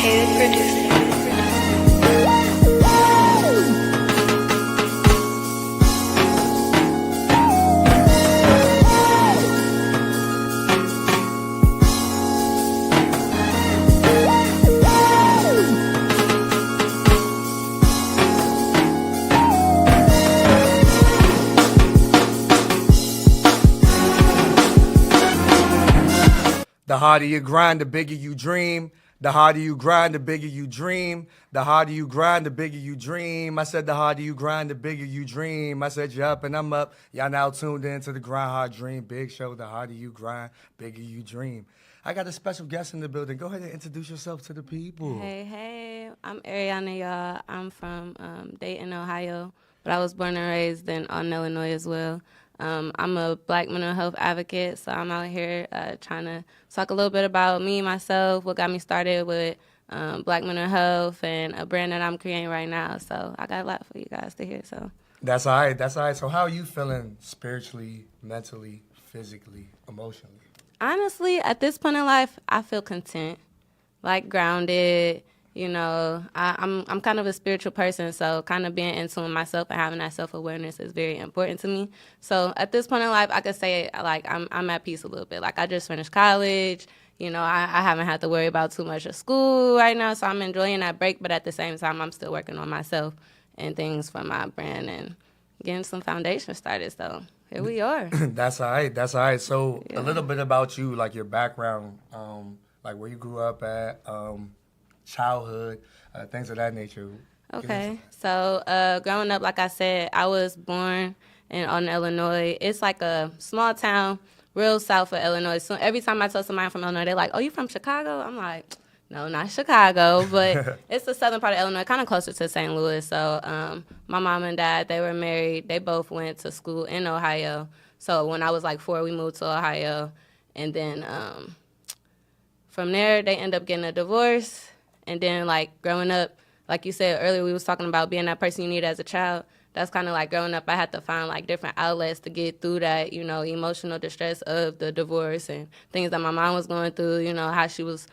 Untitled Producer. The harder you grind, the bigger you dream. The harder you grind, the bigger you dream. The harder you grind, the bigger you dream. I said the harder you grind, the bigger you dream. I said you're up and I'm up. Y'all now tuned in to the Grind Hard Dream Big Show. The harder you grind, bigger you dream. I got a special guest in the building. Go ahead and introduce yourself to the people. Hey, I'm Ariana, y'all. I'm from Dayton, Ohio, but I was born and raised in Alton, Illinois as well. I'm a Black mental health advocate, so I'm out here trying to talk a little bit about me, myself, what got me started with Black mental health and a brand that I'm creating right now. So I got a lot for you guys to hear. So That's all right. That's all right. So how are you feeling spiritually, mentally, physically, emotionally? honestly, at this point in life, I feel content, like grounded. You know, I'm kind of a spiritual person, so kind of being in tune with myself and having that self-awareness is very important to me. So at this point in life, I could say, like, I'm at peace a little bit. Like, I just finished college. You know, I haven't had to worry about too much of school right now, so I'm enjoying that break. But at the same time, I'm still working on myself and things for my brand and getting some foundation started. So here we are. That's all right. That's all right. So Yeah. a little bit about you, like your background, like where you grew up at, childhood, things of that nature. Okay. So growing up, like I said, I was born in Alton, Illinois. It's like a small town, real south of Illinois. So every time I tell somebody from Illinois, they're like, "Oh, you from Chicago?" I'm like, "No, not Chicago, but it's the southern part of Illinois, kind of closer to St. Louis." So my mom and dad, they were married. They both went to school in Ohio. So when I was like 4, we moved to Ohio. And then from there, they ended up getting a divorce. And then, like, growing up, like you said earlier, we was talking about being that person you need as a child. That's kind of like growing up, I had to find, like, different outlets to get through that, you know, emotional distress of the divorce and things that my mom was going through, you know, how she was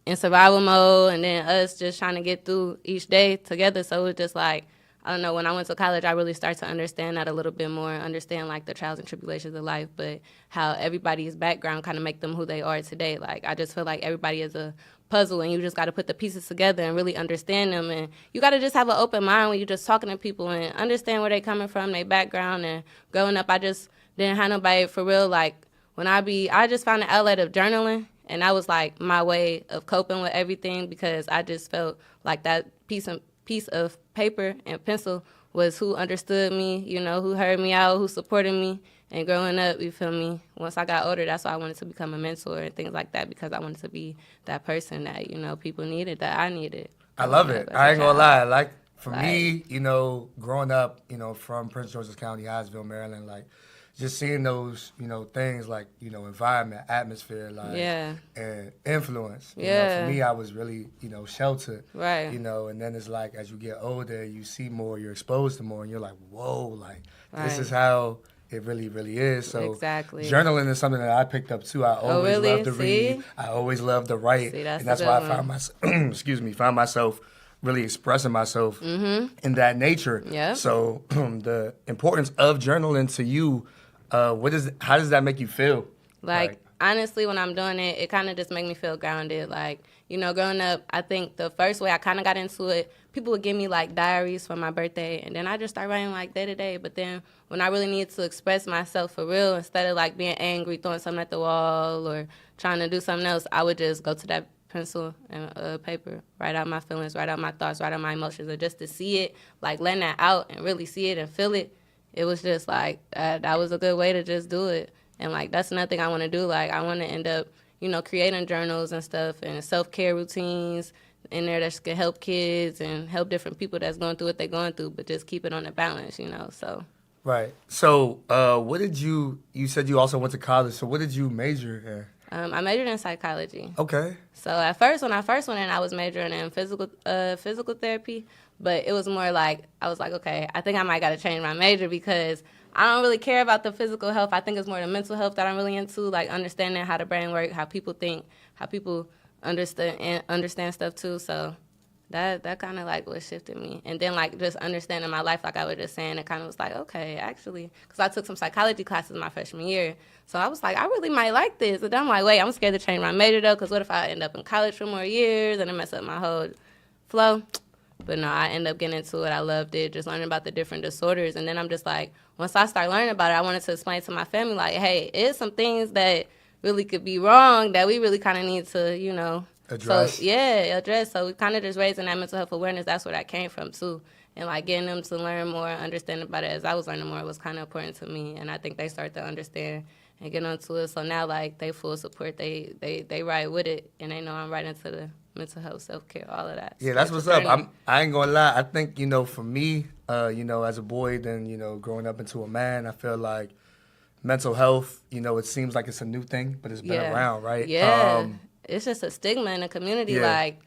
in survival mode, and then us just trying to get through each day together. So it was just like, I don't know, when I went to college, I really started to understand that a little bit more, understand, like, the trials and tribulations of life, but how everybody's background kind of make them who they are today. Like, I just feel like everybody is a puzzle, and you just got to put the pieces together and really understand them. And you got to just have an open mind when you're just talking to people and understand where they coming from, their background. And growing up, I just didn't have nobody for real. Like, I just found an outlet of journaling, and that was like my way of coping with everything, because I just felt like that piece of paper and pencil was who understood me, you know, who heard me out, who supported me. And growing up, you feel me, once I got older, that's why I wanted to become a mentor and things like that, because I wanted to be that person that, you know, people needed, that I needed. I love it. I ain't gonna lie. Like, for me, you know, growing up, you know, from Prince George's County, Hyattsville, Maryland, like, just seeing those, you know, things like, you know, environment, atmosphere, like, and influence. You know, for me, I was really, you know, sheltered. Right. You know, and then it's like, as you get older, you see more, you're exposed to more, and you're like, whoa, like, this is how it really, really is. So exactly. Journaling is something that I picked up too. I always loved to read. I always loved to write. See, that's and that's why I found myself, found myself really expressing myself in that nature. Yeah. So the importance of journaling to you, how does that make you feel? Like, honestly, when I'm doing it, it kind of just make me feel grounded. Like, you know, growing up, I think the first way I kind of got into it, people would give me, like, diaries for my birthday, and then I just started writing, like, day to day. But then when I really needed to express myself for real, instead of, like, being angry, throwing something at the wall, or trying to do something else, I would just go to that pencil and paper, write out my feelings, write out my thoughts, write out my emotions, and just to see it, like, letting that out and really see it and feel it, it was just, like, that was a good way to just do it. And, like, that's another thing I want to do. Like, I want to end up, you know, creating journals and stuff and self-care routines in there that can help kids and help different people that's going through what they're going through, but just keep it on the balance, you know, so. Right. So what did you said you also went to college, so what did you major in? I majored in psychology. Okay. So at first, when I first went in, I was majoring in physical therapy, but it was more like, I was like, okay, I think I might got to change my major, because I don't really care about the physical health. I think it's more the mental health that I'm really into, like understanding how the brain works, how people think, how people understand stuff too. So that kind of like what shifted me. And then like just understanding my life, like I was just saying, it kind of was like, okay, actually, because I took some psychology classes my freshman year. So I was like, I really might like this. And then I'm like, wait, I'm scared to change my major though, because what if I end up in college for more years and it mess up my whole flow? But no, I ended up getting into it. I loved it, just learning about the different disorders. And then I'm just like, once I started learning about it, I wanted to explain to my family, like, hey, it's some things that really could be wrong that we really kind of need to, Address. So, yeah, address. So we kind of just raising that mental health awareness. That's where that came from, too. And, like, getting them to learn more, understand about it as I was learning more was kind of important to me. And I think they started to understand and get onto it. So now, like, they full support. They ride with it, and they know I'm right into the mental health, self-care, all of that. Yeah, that's what's up. I ain't gonna lie. I think, for me, as a boy, then, growing up into a man, I feel like mental health, it seems like it's a new thing, but it's been around, right? Yeah. It's just a stigma in the community. Yeah. Like,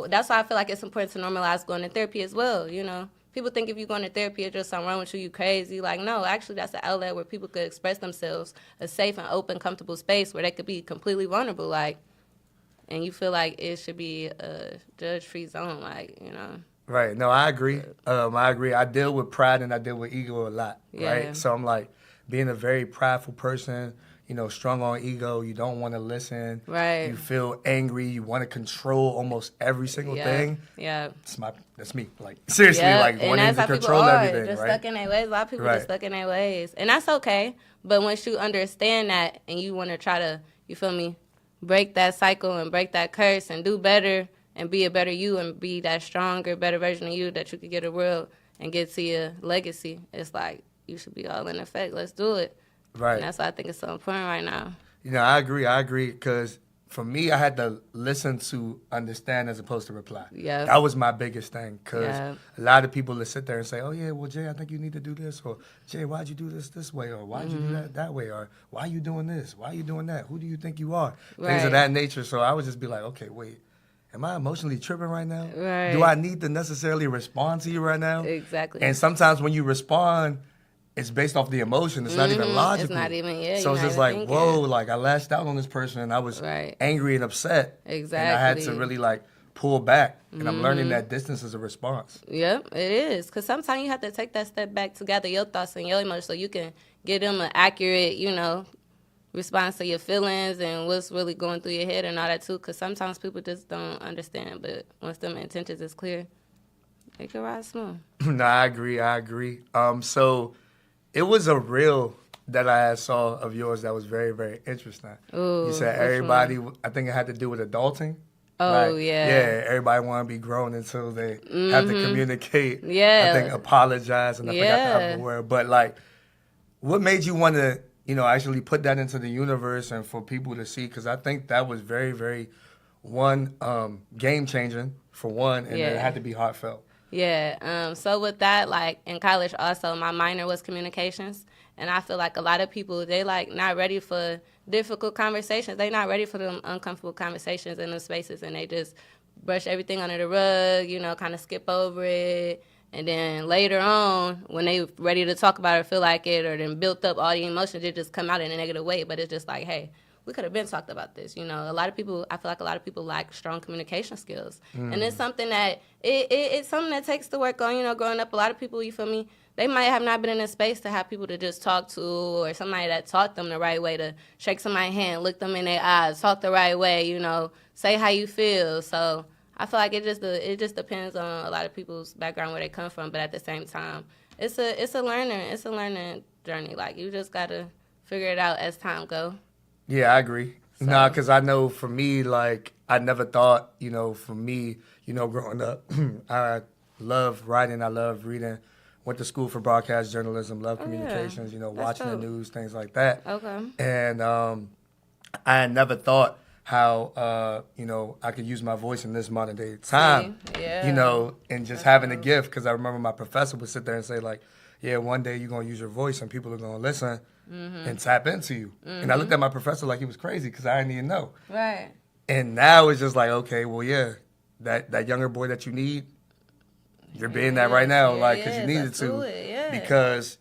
that's why I feel like it's important to normalize going to therapy as well, People think if you're going to therapy, it's just something wrong with you, you crazy. Like, no, actually, that's an outlet where people could express themselves, a safe and open, comfortable space where they could be completely vulnerable, like, and you feel like it should be a judge-free zone, like, Right. No, I agree. I agree. I deal with pride and I deal with ego a lot, right? So I'm like, being a very prideful person, strong on ego, you don't want to listen. Right. You feel angry. You want to control almost every single thing. Yeah. That's me. Like, seriously, like and wanting that's to how control people are, everything, just right? stuck in their ways. A lot of people just stuck in their ways. And that's okay. But once you understand that and you want to try to, you feel me, break that cycle and break that curse and do better and be a better you and be that stronger, better version of you that you could get a world and get to your legacy, it's like you should be all in effect. Let's do it. Right. And that's why I think it's so important right now. I agree. Because for me, I had to listen to understand as opposed to reply. Yeah. That was my biggest thing. Because Yeah. a lot of people that sit there and say, oh, yeah, well, Jay, I think you need to do this. Or, Jay, why'd you do this way? Or why'd you do that way? Or why are you doing this? Why are you doing that? Who do you think you are? Things of that nature. So I would just be like, okay, wait. Am I emotionally tripping right now? Right. Do I need to necessarily respond to you right now? Exactly. And sometimes when you respond, it's based off the emotion. It's not even logical. It's not even, So it's just like, whoa, like I lashed out on this person and I was angry and upset. Exactly. And I had to really like pull back. And I'm learning that distance is a response. Yep, it is. Because sometimes you have to take that step back to gather your thoughts and your emotions so you can give them an accurate, response to your feelings and what's really going through your head and all that too. Because sometimes people just don't understand. But once them intentions is clear, they can ride smooth. No, I agree. So it was a reel that I saw of yours that was very, very interesting. Ooh, you said everybody, I think it had to do with adulting. Oh, yeah. Yeah, everybody want to be grown until they have to communicate. Yeah. I think apologize, and I forgot the other word. But, like, what made you want to, actually put that into the universe and for people to see? Because I think that was very, very, game-changing, for one, and it had to be heartfelt. Yeah. So with that, like, in college also, my minor was communications. And I feel like a lot of people, they, like, not ready for difficult conversations. They not ready for them uncomfortable conversations in those spaces. And they just brush everything under the rug, kind of skip over it. And then later on, when they ready to talk about it, feel like it, or then built up all the emotions, it just come out in a negative way. But it's just like, hey, we could have been talked about this. A lot of people, I feel like a lot of people lack strong communication skills. And it's something that, it's something that takes to work on, growing up. A lot of people, you feel me, they might have not been in a space to have people to just talk to, or somebody that taught them the right way to shake somebody's hand, look them in their eyes, talk the right way, say how you feel. So I feel like it just depends on a lot of people's background, where they come from. But at the same time, it's a learning journey. Like, you just gotta figure it out as time go. Yeah, I agree. So. Nah, because I know for me, like, I never thought, for me, growing up, I love writing, I love reading. Went to school for broadcast journalism, love communications, watching the news, things like that. Okay. And I had never thought how, I could use my voice in this modern day time, and just having a gift. Because I remember my professor would sit there and say, like, yeah, one day you're going to use your voice and people are going to listen and tap into you. And I looked at my professor like he was crazy because I didn't even know. Right. And now it's just like, okay, well, yeah, that younger boy that you need, you're being that right now, like, because you needed to. Yeah. Because,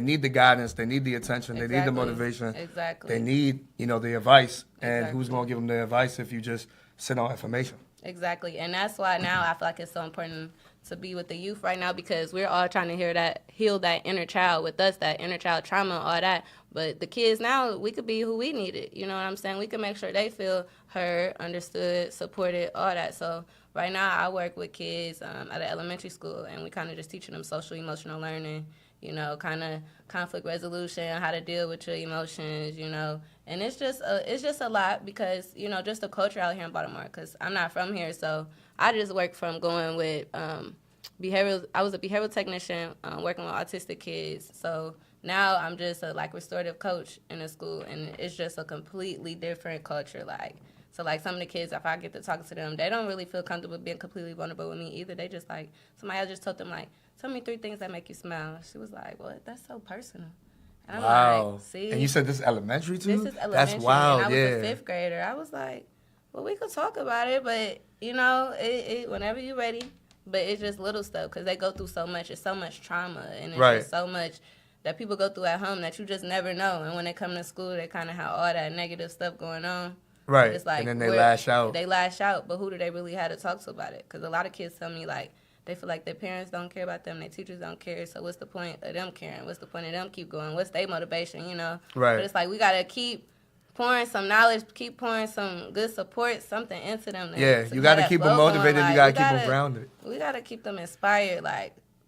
need the guidance, they need the attention, they need the motivation, Exactly. they need the advice. And Exactly. who's gonna give them the advice if you just sit on information? Exactly. And that's why now I feel like it's so important to be with the youth right now, because we're all trying to heal that inner child with us, that inner child trauma, all that. But the kids now, we could be who we needed. You know what I'm saying? We can make sure they feel heard, understood, supported, all that. So right now I work with kids at an elementary school, and we kind of just teaching them social emotional learning, kind of conflict resolution, how to deal with your emotions, And it's just a lot because, just the culture out here in Baltimore, because I'm not from here. So I just work from going with behavioral. I was a behavioral technician working with autistic kids. So now I'm just a restorative coach in a school, and it's just a completely different culture. So some of the kids, if I get to talk to them, they don't really feel comfortable being completely vulnerable with me either. They just somebody else just told them tell me 3 things that make you smile. She was like, what? That's so personal. And I'm wow. like, see? And you said this is elementary too? This is elementary. That's wild, and I was a 5th grader. I was like, well, we could talk about it, but, whenever you're ready. But it's just little stuff because they go through so much. It's so much trauma, and it's just so much that people go through at home that you just never know. And when they come to school, they kind of have all that negative stuff going on. Right, it's and then they lash out. They lash out, but who do they really have to talk to about it? Because a lot of kids tell me, they feel like their parents don't care about them, their teachers don't care, so what's the point of them caring? What's the point of them keep going? What's their motivation, Right. But it's we got to keep pouring some knowledge, keep pouring some good support, something into them. You got to keep them motivated, you got to keep them grounded. We got to keep them inspired,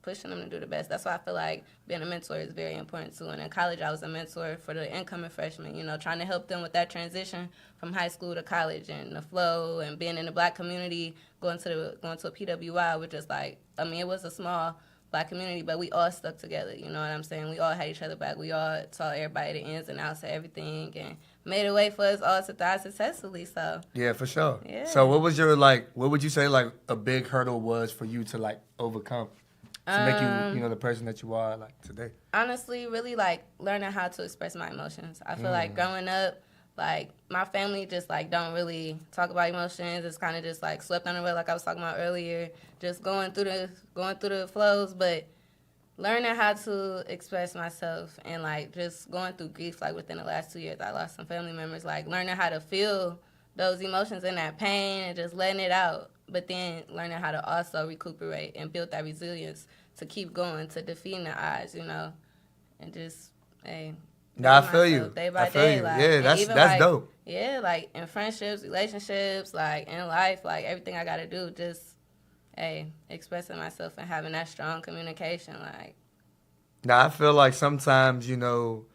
pushing them to do the best. That's why I feel like being a mentor is very important too. And in college, I was a mentor for the incoming freshmen, trying to help them with that transition from high school to college and the flow and being in the Black community, going to a PWI, which is it was a small Black community, but we all stuck together. You know what I'm saying? We all had each other back. We all taught everybody the ins and outs of everything and made a way for us all to thrive successfully. So yeah, for sure. Yeah. So what was your what would you say a big hurdle was for you to overcome? To make you, the person that you are today? Honestly, really learning how to express my emotions. I feel like growing up, my family just don't really talk about emotions. It's kind of just swept under the rug, like I was talking about earlier, just going through the flows. But learning how to express myself and just going through grief, within the last 2 years, I lost some family members. Learning how to feel those emotions and that pain and just letting it out. But then learning how to also recuperate and build that resilience to keep going, to defeating the odds, and just, I feel you. Day by I feel day, you. Yeah, that's dope. Yeah, in friendships, relationships, in life, everything I gotta do, just, expressing myself and having that strong communication, Now I feel like sometimes, you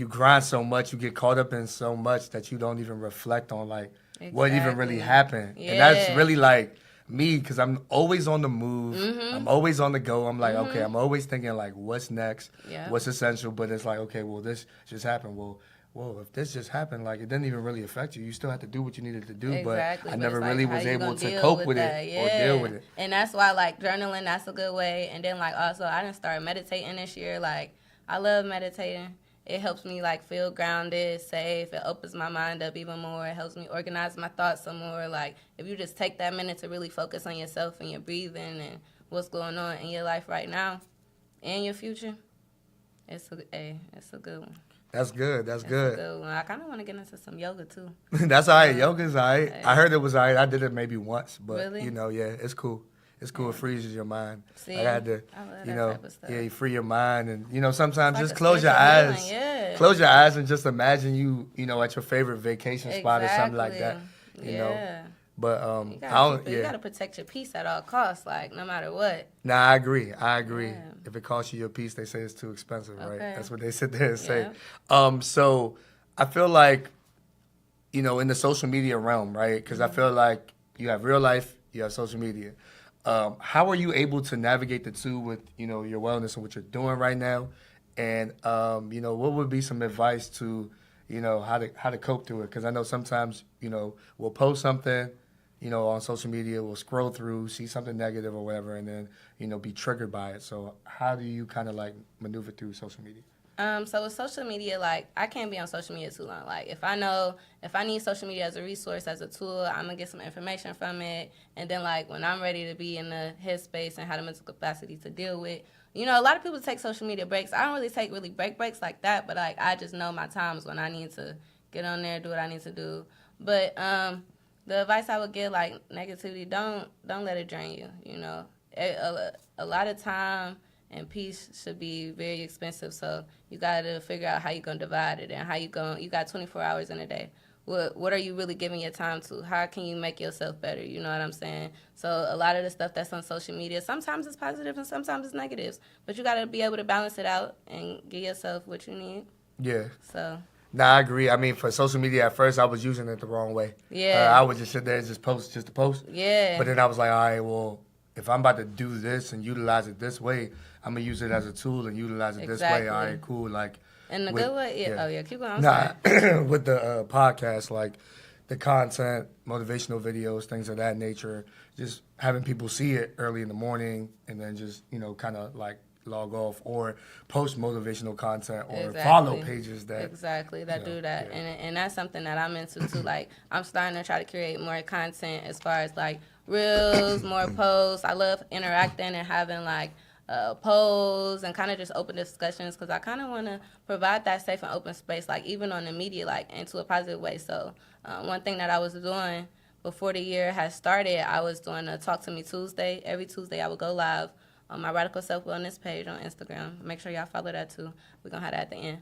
grind so much, you get caught up in so much that you don't even reflect on what even really happened. Yeah. And that's really me, because I'm always on the move. Mm-hmm. I'm always on the go. I'm okay, I'm always thinking what's next, what's essential. But it's okay, well, this just happened. Well, if this just happened, it didn't even really affect you. You still had to do what you needed to do. Exactly. But I never really was able to cope with it or deal with it. And that's why journaling, that's a good way. And then also I didn't start meditating this year. I love meditating. It helps me feel grounded, safe. It opens my mind up even more. It helps me organize my thoughts some more. If you just take that minute to really focus on yourself and your breathing and what's going on in your life right now and your future, it's a good one. That's good. That's good. A good one. I kind of want to get into some yoga too. That's all right. Yoga's all right. I heard it was all right. I did it maybe once, but really? It's cool. It's cool. It frees your mind. See, I had to, I love that type of stuff. You free your mind, and sometimes just a close your eyes. Feeling, yeah. Close your eyes and just imagine you at your favorite vacation spot or something like that. You know. But you gotta protect your peace at all costs, no matter what. Nah, I agree. Yeah. If it costs you your peace, they say it's too expensive, right? That's what they sit there and say. So I feel in the social media realm, right? Because I feel like you have real life, you have social media. How are you able to navigate the two with, your wellness and what you're doing right now? And, what would be some advice to, how to cope through it? Because I know sometimes, we'll post something, on social media, we'll scroll through, see something negative or whatever, and then, be triggered by it. So how do you kind of maneuver through social media? So with social media, like I can't be on social media too long. Like if I need social media as a resource, as a tool, I'm gonna get some information from it, and then like when I'm ready to be in the headspace and have the mental capacity to deal with, a lot of people take social media breaks. I don't really take breaks like that, but like I just know my times when I need to get on there, do what I need to do. But the advice I would give, like negativity, don't let it drain you. A lot of time and peace should be very expensive. So you got to figure out how you're going to divide it and how you going. You got 24 hours in a day. What are you really giving your time to? How can you make yourself better? You know what I'm saying? So a lot of the stuff that's on social media, sometimes it's positive and sometimes it's negatives. But you got to be able to balance it out and give yourself what you need. Yeah. So. Nah, I agree. I mean, for social media, at first, I was using it the wrong way. Yeah. I would just sit there and just post just to post. Yeah. But then I was like, all right, well, if I'm about to do this and utilize it this way, I'm going to use it as a tool and utilize it this way. All right, cool. Like, in the good way? Yeah. Oh, yeah. Keep going. With the podcast, like the content, motivational videos, things of that nature, just having people see it early in the morning and then just, kind of like log off or post motivational content or follow pages that do that. Yeah. And that's something that I'm into too. Like I'm starting to try to create more content as far as like reels, more posts. I love interacting and having like polls and kind of just open discussions because I kind of want to provide that safe and open space, like even on the media, like into a positive way. So one thing that I was doing before the year has started, I was doing a Talk to Me Tuesday. Every Tuesday I would go live on my Radical Self Wellness page on Instagram. Make sure y'all follow that too. We're going to have that at the end.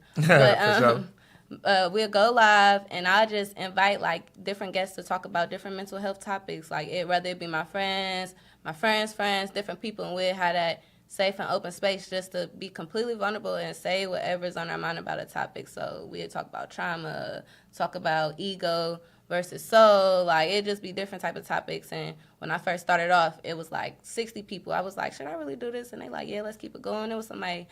But we'll go live, and I'll just invite, like, different guests to talk about different mental health topics, like whether it be my friends, different people, and we'll have that safe and open space just to be completely vulnerable and say whatever's on our mind about a topic. So we'll talk about trauma, talk about ego, versus soul, like it just be different type of topics. And when I first started off, it was like 60 people. I was like, should I really do this? And they like, yeah, let's keep it going. There was somebody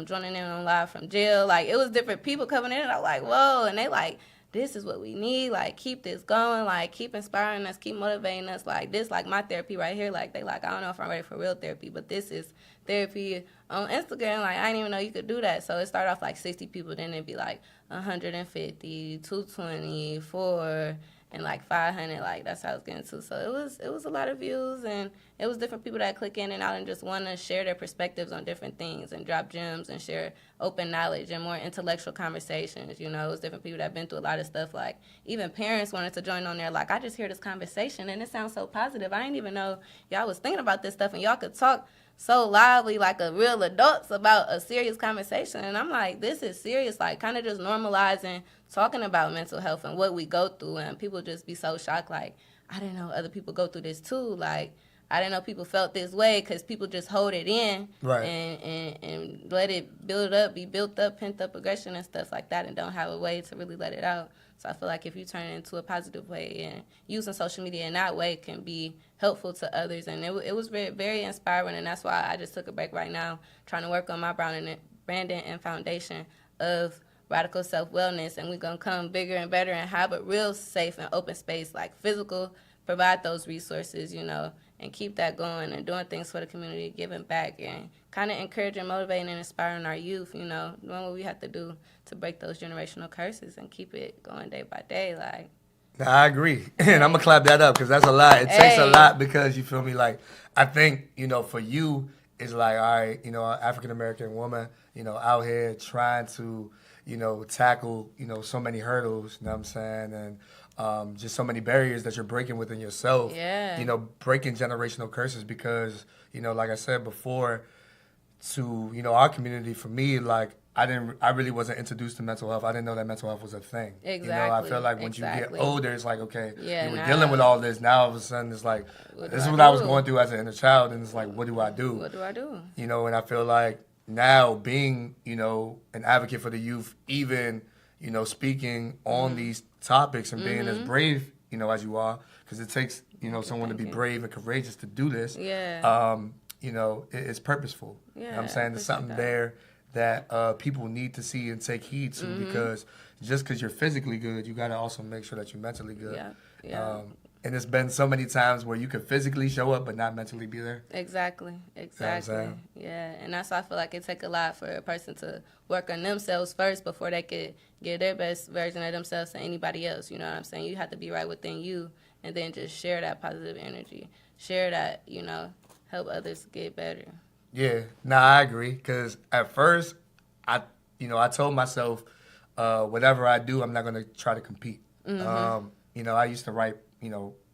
joining in on live from jail. Like it was different people coming in, and I was like, whoa. And they like, this is what we need. Like keep this going. Like keep inspiring us, keep motivating us. Like this, like my therapy right here. Like they like, I don't know if I'm ready for real therapy, but this is therapy on Instagram. Like I didn't even know you could do that. So it started off like 60 people, then it'd be like 150, 220, 4, and like 500. Like that's how I was getting to. So it was a lot of views, and it was different people that click in and out and just want to share their perspectives on different things and drop gems and share open knowledge and more intellectual conversations. It was different people that have been through a lot of stuff. Like even parents wanted to join on there. Like I just hear this conversation and it sounds so positive. I didn't even know y'all was thinking about this stuff and y'all could talk so lively like a real adults about a serious conversation. And I'm like, this is serious, like kind of just normalizing talking about mental health and what we go through. And people just be so shocked, like, I didn't know other people go through this too. Like, I didn't know people felt this way because people just hold it in and let it be built up, pent up aggression and stuff like that, and don't have a way to really let it out. So I feel like if you turn it into a positive way and using social media in that way can be helpful to others. And it was very, very inspiring, and that's why I just took a break right now, trying to work on my branding and foundation of Radical Self-Wellness, and we're going to come bigger and better and have a real safe and open space, like physical, provide those resources, and keep that going and doing things for the community, giving back, and kind of encouraging, motivating, and inspiring our youth, doing what we have to do to break those generational curses and keep it going day by day. Like, nah, I agree. And I'm going to clap that up because that's a lot. It takes a lot because, you feel me, like, I think, for you, it's like, all right, an African-American woman, out here trying to, tackle, so many hurdles, you know what I'm saying, and just so many barriers that you're breaking within yourself, breaking generational curses because, like I said before, to, our community, for me, like, I really wasn't introduced to mental health. I didn't know that mental health was a thing. Exactly. I feel like when you get older, it's like, okay, you were dealing with all this. Now all of a sudden it's like, this is what I was going through as an inner child, and it's like, what do I do? What do I do? And I feel like now being, an advocate for the youth, even, speaking on these topics and being as brave, as you are, because it takes, someone to be brave and courageous to do this. It's purposeful. You know what I'm saying? There's something there that people need to see and take heed to, because just because you're physically good, you got to also make sure that you're mentally good. And it's been so many times where you can physically show up but not mentally be there. Exactly. saying? Yeah, and that's why I feel like it take a lot for a person to work on themselves first before they could give their best version of themselves to anybody else. You know what I'm saying? You have to be right within you, and then just share that positive energy. Share that, help others get better. Yeah, I agree. Because at first, I told myself, whatever I do, I'm not gonna try to compete. I used to write,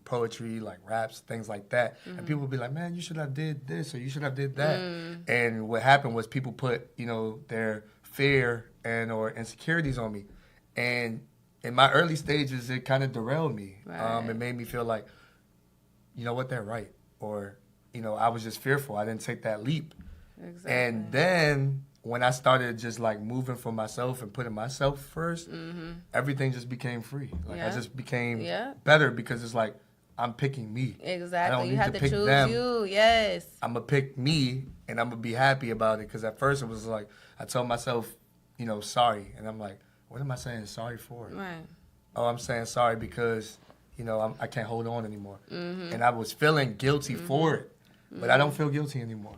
poetry, like raps, things like that, and people would be like, "Man, you should have did this or you should have did that." And what happened was people put, their fear and or insecurities on me, and in my early stages, it kind of derailed me. Right. It made me feel like, what, they're right, or I was just fearful. I didn't take that leap. Exactly. And then when I started just like moving for myself and putting myself first, everything just became free. Like I just became better because it's like I'm picking me. Exactly. I don't you need have to to pick choose them. you. Yes. I'm gonna pick me and I'm gonna be happy about it. Because at first it was like I told myself, sorry, and I'm like, what am I saying sorry for? Right. Oh, I'm saying sorry because I can't hold on anymore. And I was feeling guilty for it, but I don't feel guilty anymore.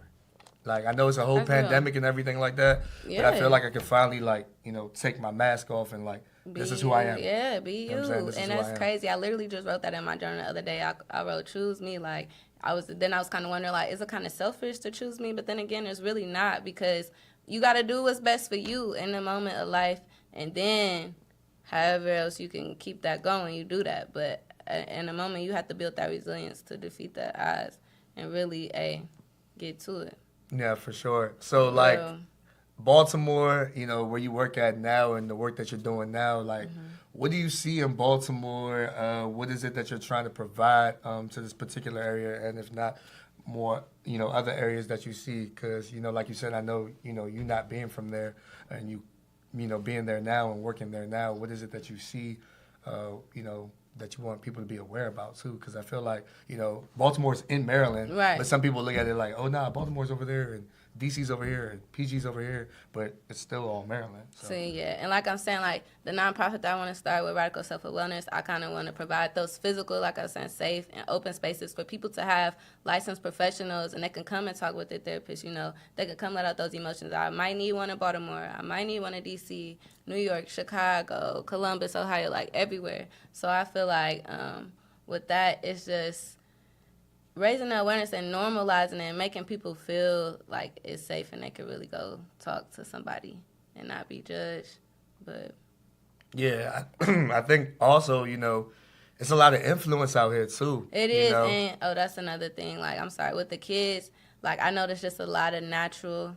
Like, I know it's a whole pandemic and everything like that, but I feel like I can finally, like, take my mask off and, like, this is who I am. Yeah, be you. And that's I crazy. I literally just wrote that in my journal the other day. I wrote, choose me. Like, I was kind of wondering, like, is it kind of selfish to choose me? But then again, it's really not, because you got to do what's best for you in the moment of life. And then, however else you can keep that going, you do that. But in the moment, you have to build that resilience to defeat the odds and really, get to it. Yeah, for sure. So, like, Baltimore, where you work at now and the work that you're doing now, like, what do you see in Baltimore? What is it that you're trying to provide to this particular area? And if not, more, other areas that you see? Because, like you said, I know, you not being from there and you being there now and working there now, what is it that you see, that you want people to be aware about too? Because I feel like, Baltimore's in Maryland, right, but some people look at it like, oh, nah, Baltimore's over there and DC's over here and PG's over here, but it's still all Maryland. So. See, yeah, and like I'm saying, like the nonprofit that I want to start with, Radical Self-Wellness, I kind of want to provide those physical, like I was saying, safe and open spaces for people to have licensed professionals, and they can come and talk with their therapist. They can come let out those emotions. I might need one in Baltimore. I might need one in DC, New York, Chicago, Columbus, Ohio, like everywhere. So I feel like with that, it's just raising the awareness and normalizing it and making people feel like it's safe and they can really go talk to somebody and not be judged. But yeah, I think also, it's a lot of influence out here too. It is, and that's another thing. Like, I'm sorry, with the kids, like I know there's just a lot of natural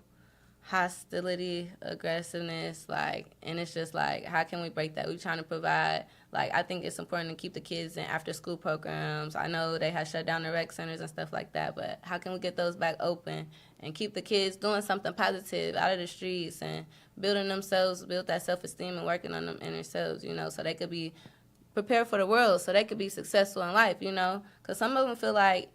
hostility, aggressiveness, like, and it's just like, how can we break that? We're trying to provide, like, I think it's important to keep the kids in after school programs. I know they have shut down the rec centers and stuff like that, but how can we get those back open and keep the kids doing something positive out of the streets and building themselves, build that self-esteem and working on them in themselves, so they could be prepared for the world, so they could be successful in life, because some of them feel like,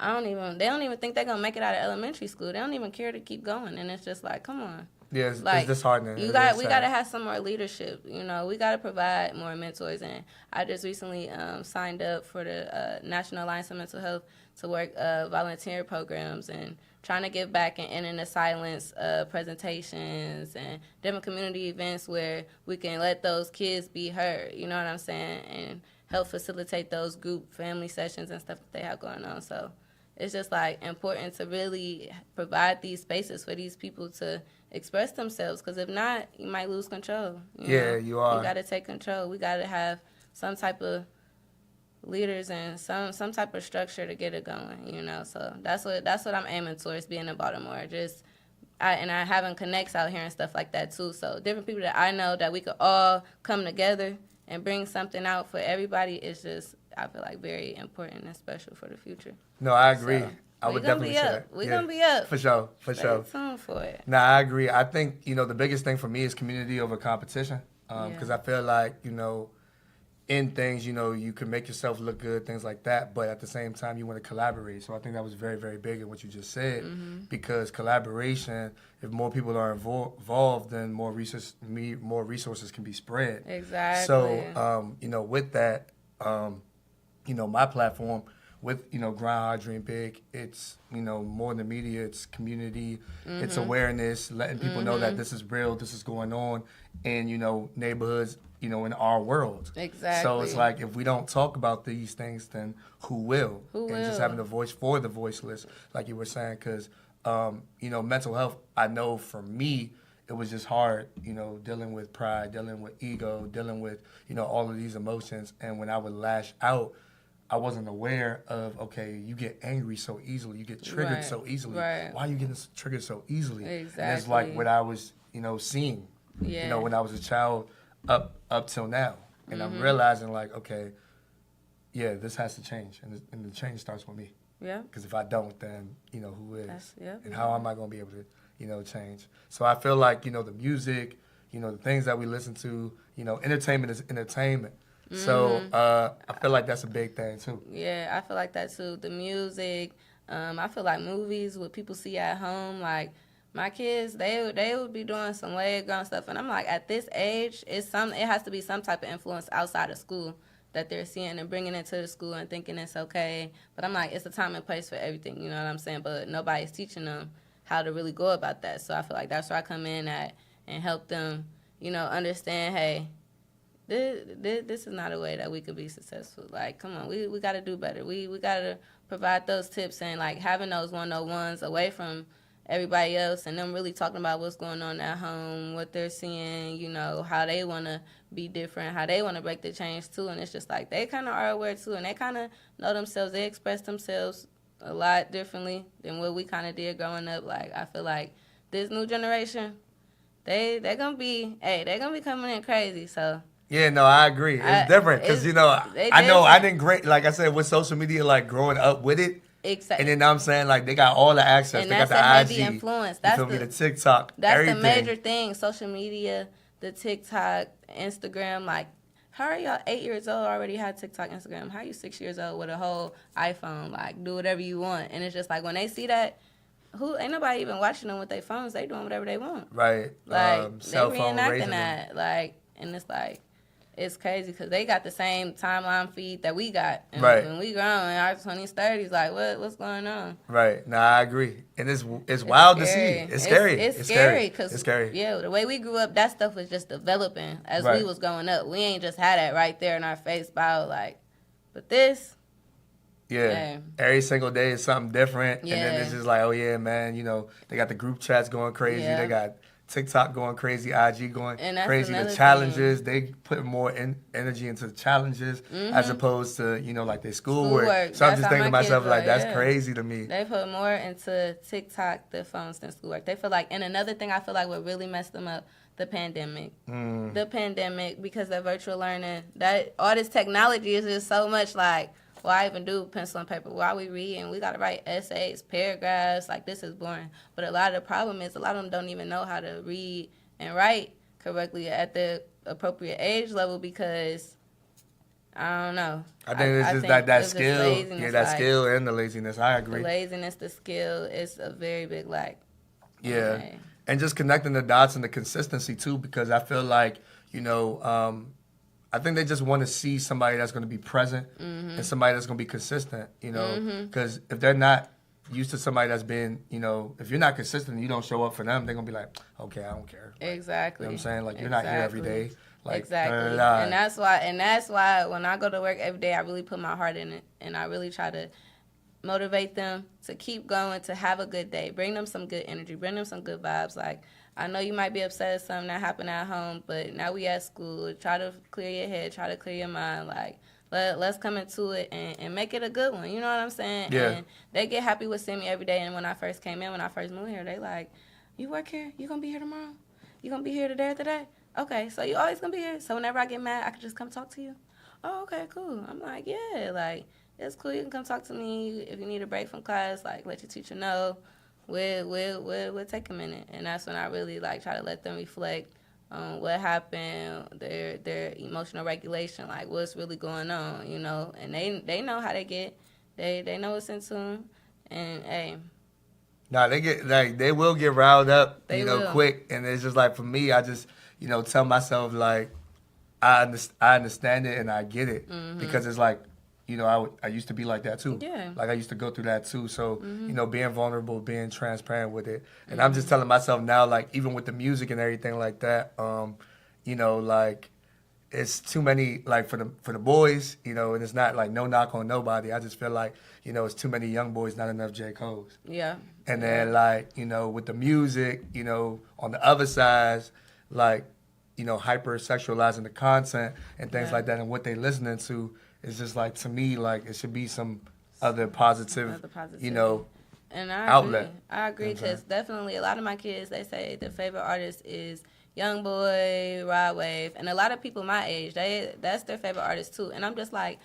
they don't even think they're going to make it out of elementary school. They don't even care to keep going. And it's just like, come on. Yeah, it's disheartening. We got to have some more leadership. We got to provide more mentors. And I just recently signed up for the National Alliance of Mental Health to work volunteer programs and trying to give back and ending the silence presentations and different community events where we can let those kids be heard. You know what I'm saying? And help facilitate those group family sessions and stuff that they have going on. So it's just like important to really provide these spaces for these people to express themselves, because if not, you might lose control. You are. You got to take control. We got to have some type of leaders and some type of structure to get it going. So that's what I'm aiming towards, being in Baltimore. And I having connects out here and stuff like that too. So different people that I know that we could all come together and bring something out for everybody is just, I feel like, very important and special for the future. No, I agree. So, I would definitely say that. We're going to be up. For sure. Stay tuned for it. Nah, I agree. I think, the biggest thing for me is community over competition. Because I feel like, in things, you can make yourself look good, things like that. But at the same time, you want to collaborate. So I think that was very, very big in what you just said. Because collaboration, if more people are involved, then more resources can be spread. Exactly. So, with that, my platform with, Grind Hard, Dream Big. It's, more than media. It's community. It's awareness, letting people know that this is real, this is going on in, neighborhoods, in our world. Exactly. So it's like, if we don't talk about these things, then who will? And just having a voice for the voiceless, like you were saying, because, mental health, I know for me, it was just hard, dealing with pride, dealing with ego, dealing with, all of these emotions. And when I would lash out, I wasn't aware of, okay, you get angry so easily, you get triggered so easily. Right. Why are you getting triggered so easily? Exactly. And it's like what I was, seeing, when I was a child up till now. And I'm realizing, like, okay, yeah, this has to change. And the change starts with me. Yeah. Because if I don't, then, who is? Yeah. And how am I going to be able to, change? So I feel like, the music, the things that we listen to, entertainment is entertainment. So I feel like that's a big thing, too. Yeah, I feel like that, too. The music, I feel like movies, what people see at home, like, my kids, they would be doing some way grown stuff. And I'm like, at this age, it has to be some type of influence outside of school that they're seeing and bringing it to the school and thinking it's okay. But I'm like, it's a time and place for everything, you know what I'm saying? But nobody's teaching them how to really go about that. So I feel like that's where I come in at and help them, understand, hey, this is not a way that we could be successful. Like, come on, we got to do better. We got to provide those tips and, like, having those 101s away from everybody else and them really talking about what's going on at home, what they're seeing, how they want to be different, how they want to break the change, too. And it's just like they kind of are aware, too, and they kind of know themselves. They express themselves a lot differently than what we kind of did growing up. Like, I feel like this new generation, they're going to be coming in crazy, so. Yeah, no, I agree. It's different because, I know I didn't like I said, with social media, like, growing up with it. Exactly. And then I'm saying, like, they got all the access. And they got that's a heavy the IG. Influence. That's the TikTok. That's everything. the major thing. Social media, the TikTok, Instagram. Like, how are y'all 8 years old already had TikTok, Instagram? How are you 6 years old with a whole iPhone? Like, do whatever you want. And it's just like when they see that, ain't nobody even watching them with their phones. They doing whatever they want. Right. Like, cell they phone reenacting that. Like, and it's like, it's crazy because they got the same timeline feed that we got. And right. When we grown in our 20s, 30s, like, what's going on? Right. No, I agree. And it's wild scary. to see. It's scary. It's scary. Cause, it's scary. Yeah, the way we grew up, that stuff was just developing as right. we was growing up. We ain't just had it right there in our face about, like, but this. Yeah. Every single day is something different. Yeah. And then it's just like, oh, yeah, man, they got the group chats going crazy. Yeah. They got TikTok going crazy, IG going crazy. The thing. challenges, they put more energy into the challenges as opposed to, like their schoolwork. So I'm just thinking to myself, like, that's crazy to me. They put more into TikTok, their phones, than schoolwork. They feel like, and another thing I feel like what really messed them up, the pandemic. The pandemic, because of virtual learning, that all this technology is just so much like, why even do pencil and paper? Why we reading? We got to write essays, paragraphs. Like, this is boring. But a lot of the problem is a lot of them don't even know how to read and write correctly at the appropriate age level because, I don't know. I think it's just that skill. Yeah, that like, skill and the laziness. I agree. The laziness, the skill is a very big lack. Yeah. Okay. And just connecting the dots and the consistency, too, because I feel like, I think they just want to see somebody that's going to be present and somebody that's going to be consistent, because if they're not used to somebody that's been, if you're not consistent and you don't show up for them, they're going to be like, okay, I don't care. Like, exactly. You know what I'm saying? Like, you're not here every day. Like, exactly. And that's why when I go to work every day, I really put my heart in it and I really try to motivate them to keep going, to have a good day, bring them some good energy, bring them some good vibes. Like, I know you might be upset at something that happened at home, but now we at school. Try to clear your head. Try to clear your mind. Like, let's come into it and make it a good one. You know what I'm saying? Yeah. And they get happy with seeing me every day. And when I first came in, when I first moved here, they like, you work here? You going to be here tomorrow? You going to be here today or today? Okay, so you always going to be here? So whenever I get mad, I can just come talk to you? Oh, okay, cool. I'm like, yeah, like, it's cool. You can come talk to me if you need a break from class. Like, let your teacher know. We'll take a minute. And that's when I really, like, try to let them reflect on what happened, their emotional regulation, like, what's really going on, And they know how they get. They know what's into them. And, hey. Nah, they will get riled up, will. quick. And it's just like, for me, I just, tell myself, like, I understand it and I get it. Because it's like, I used to be like that too. Yeah. Like I used to go through that too. So, being vulnerable, being transparent with it. And I'm just telling myself now, like, even with the music and everything like that, like, it's too many, like, for the boys, and it's not like no knock on nobody. I just feel like, it's too many young boys, not enough J. Cole's. Yeah. And then, like, with the music, on the other side, like, hypersexualizing the content and things like that, and what they listening to is just like, to me, like, it should be some other positive, And I outlet. agree. I agree because definitely a lot of my kids, they say their favorite artist is Young Boy, Rod Wave, and a lot of people my age, that's their favorite artist too. And I'm just like,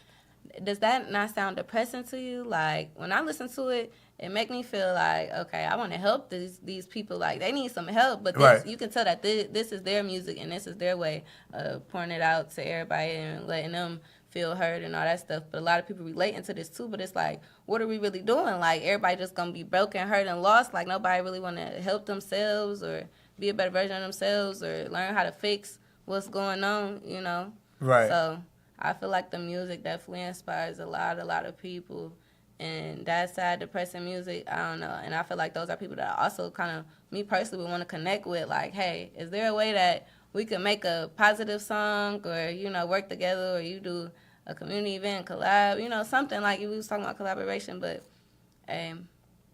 does that not sound depressing to you? Like, when I listen to it, it make me feel like, okay, I want to help these people. Like, they need some help, but you can tell that this is their music and this is their way of pouring it out to everybody and letting them feel heard and all that stuff. But a lot of people relating to this too, but it's like, what are we really doing? Like, everybody just going to be broken, hurt, and lost. Like, nobody really want to help themselves or be a better version of themselves or learn how to fix what's going on, Right. So I feel like the music definitely inspires a lot of people. And that sad, depressing music, I don't know. And I feel like those are people that I also kind of, me personally, would want to connect with. Like, hey, is there a way that we could make a positive song or, work together, or you do a community event, collab, something like we was talking about collaboration, but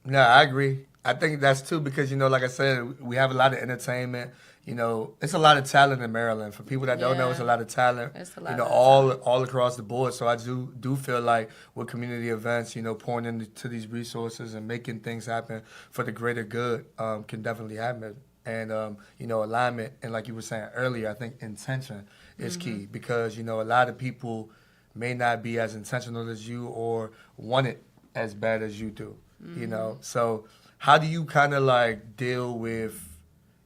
No, I agree. I think that's too because, like I said, we have a lot of entertainment. It's a lot of talent in Maryland. For people that don't know, it's a lot of talent. It's a lot all across the board. So I do feel like with community events, pouring into these resources and making things happen for the greater good can definitely happen. And, alignment. And like you were saying earlier, I think intention is key because, a lot of people may not be as intentional as you or want it as bad as you do, So how do you kind of like deal with,